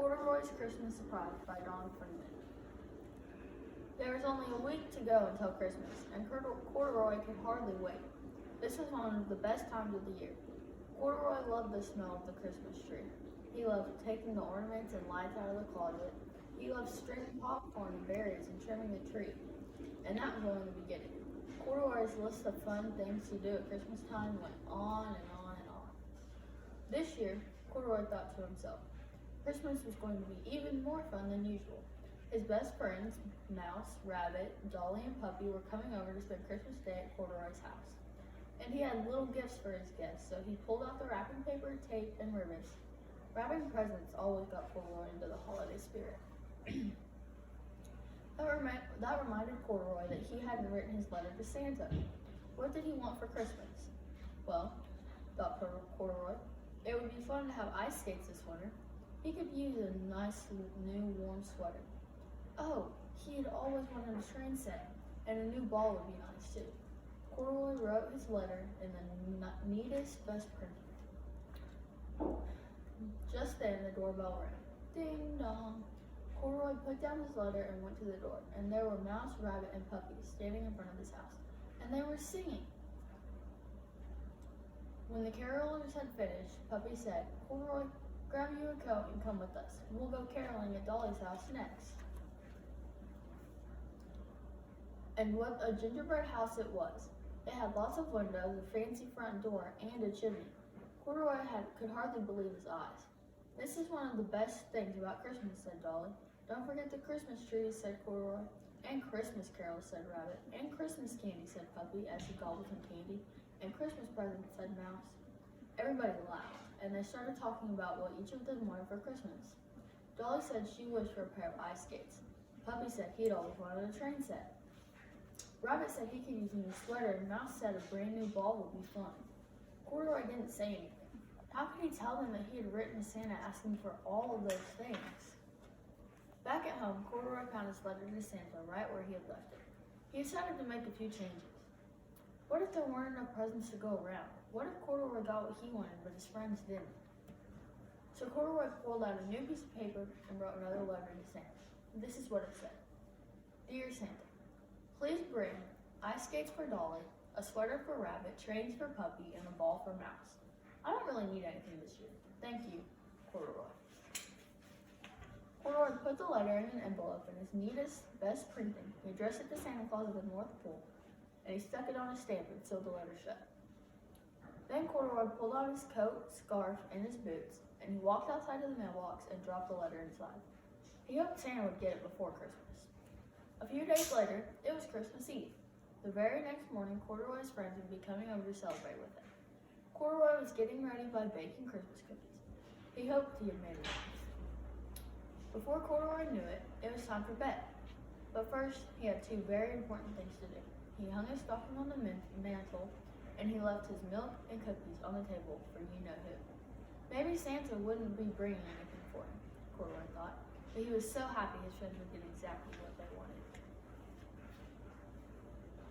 Corduroy's Christmas Surprise by Dawn Freeman. There was only a week to go until Christmas, and Corduroy could hardly wait. This was one of the best times of the year. Corduroy loved the smell of the Christmas tree. He loved taking the ornaments and lights out of the closet. He loved stringing popcorn and berries and trimming the tree. And that was only the beginning. Corduroy's list of fun things to do at Christmas time went on and on and on. This year, Corduroy thought to himself, Christmas was going to be even more fun than usual. His best friends, Mouse, Rabbit, Dolly, and Puppy were coming over to spend Christmas Day at Corduroy's house. And he had little gifts for his guests, so he pulled out the wrapping paper, tape, and ribbons. Wrapping presents always got Corduroy into the holiday spirit. That reminded Corduroy that he hadn't written his letter to Santa. What did he want for Christmas? Well, thought Corduroy, it would be fun to have ice skates this winter. He could use a nice new warm sweater. Oh, he had always wanted a train set, and a new ball would be nice too. Corduroy wrote his letter in the neatest, best printing. Just then, the doorbell rang. Ding dong. Corduroy put down his letter and went to the door, and there were Mouse, Rabbit, and Puppy standing in front of his house, and they were singing. When the carolers had finished, Puppy said, Corduroy, grab you a coat and come with us. We'll go caroling at Dolly's house next. And what a gingerbread house it was. It had lots of windows, a fancy front door, and a chimney. Corduroy could hardly believe his eyes. This is one of the best things about Christmas, said Dolly. Don't forget the Christmas trees, said Corduroy. And Christmas carols, said Rabbit. And Christmas candy, said Puppy, as he gobbled some candy. And Christmas presents, said Mouse. Everybody laughed, and they started talking about what each of them wanted for Christmas. Dolly said she wished for a pair of ice skates. Puppy said he'd always wanted a train set. Rabbit said he could use a new sweater, and Mouse said a brand new ball would be fun. Corduroy didn't say anything. How could he tell them that he had written to Santa asking for all of those things? Back at home, Corduroy found his letter to Santa right where he had left it. He decided to make a few changes. What if there weren't enough presents to go around? What if Corduroy got what he wanted, but his friends didn't? So Corduroy pulled out a new piece of paper and wrote another letter to Santa. This is what it said. Dear Santa, please bring ice skates for Dolly, a sweater for Rabbit, trains for Puppy, and a ball for Mouse. I don't really need anything this year. Thank you, Corduroy. Corduroy put the letter in an envelope in his neatest, best printing. He addressed it to Santa Claus of the North Pole, and he stuck it on a stamp and sealed the letter shut. Then Corduroy pulled out his coat, scarf, and his boots, and he walked outside to the mailbox and dropped the letter inside. He hoped Santa would get it before Christmas. A few days later, it was Christmas Eve. The very next morning, Corduroy's friends would be coming over to celebrate with him. Corduroy was getting ready by baking Christmas cookies. He hoped he had made enough. Before Corduroy knew it, it was time for bed. But first, he had two very important things to do. He hung his stocking on the mantle, and he left his milk and cookies on the table for you-know-who. Maybe Santa wouldn't be bringing anything for him, Corduroy thought, but he was so happy his friends would get exactly what they wanted.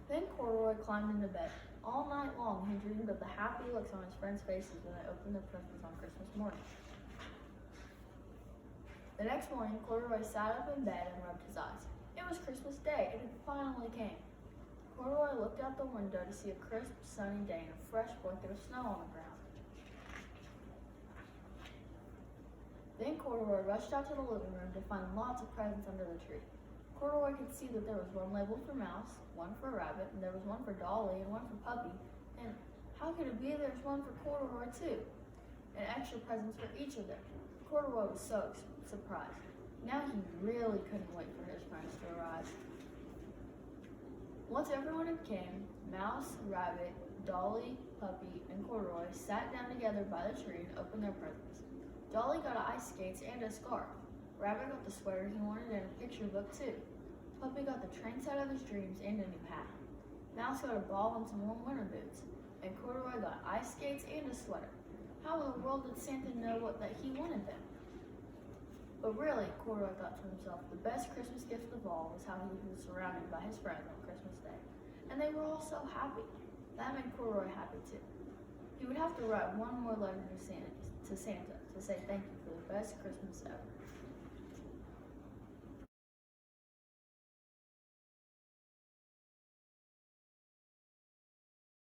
Then Corduroy climbed into bed. All night long, he dreamed of the happy looks on his friends' faces when they opened their presents on Christmas morning. The next morning, Corduroy sat up in bed and rubbed his eyes. It was Christmas Day, and it finally came. Corduroy looked out the window to see a crisp, sunny day and a fresh blanket of snow on the ground. Then Corduroy rushed out to the living room to find lots of presents under the tree. Corduroy could see that there was one labeled for Mouse, one for Rabbit, and there was one for Dolly and one for Puppy. And how could it be there's one for Corduroy too? And extra presents for each of them. Corduroy was so surprised. Now he really couldn't wait for his friends to arrive. Once everyone had came, Mouse, Rabbit, Dolly, Puppy, and Corduroy sat down together by the tree and opened their presents. Dolly got ice skates and a scarf. Rabbit got the sweater he wanted and a picture book too. Puppy got the train set of his dreams and a new hat. Mouse got a ball and some warm winter boots. And Corduroy got ice skates and a sweater. How in the world did Santa know that he wanted them? But really, Corduroy thought to himself, the best Christmas gift of all was how he was surrounded by his friends on Christmas Day. And they were all so happy. That made Corduroy happy too. He would have to write one more letter to Santa to say thank you for the best Christmas ever.